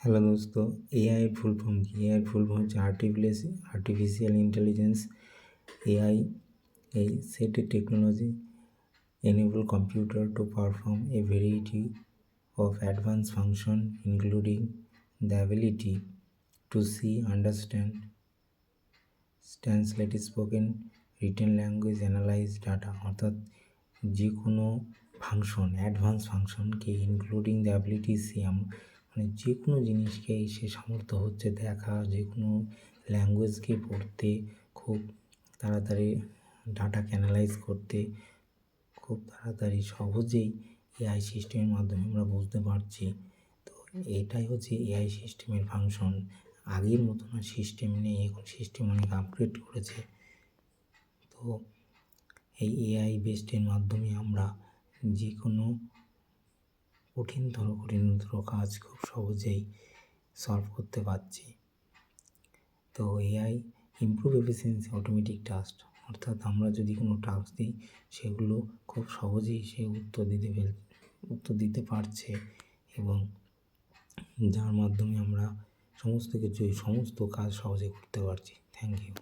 Hello দোস্ত, AI এর full form কি? এআই এর ফুল ফর্ম হচ্ছে artificial intelligence. AI a set a technology enable computer to perform a variety of advanced function including the ability to see, understand, translate spoken, written language, analyze data। অর্থাৎ যে কোনো function, advance ফাংশনকে including the ability C, মানে যে কোনো জিনিসকে সে সামর্থ্য হচ্ছে দেখা, যে কোনো ল্যাঙ্গুয়েজকে পড়তে, খুব তাড়াতাড়ি ডাটাকে অ্যানালাইজ করতে, খুব তাড়াতাড়ি সহজেই এআই সিস্টেমের মাধ্যমে আমরা বুঝতে পারছি। তো এটাই হচ্ছে এআই সিস্টেমের ফাংশন। আগের মতো না, সিস্টেম নেই, এখন সিস্টেম অনেক আপগ্রেড করেছে। তো এই এআই বেসডের মাধ্যমে আমরা যে কোনো কঠিনতর কাজ খুব সহজেই সলভ করতে পারছি। তো AI improve efficiency automatic task, অর্থাৎ আমরা যদি কোনো টাস্ক দিই সেগুলো খুব সহজেই সে উত্তর দিতে পারছে, এবং যার মাধ্যমে আমরা সমস্ত কাজ সহজে করতে পারছি। Thank you.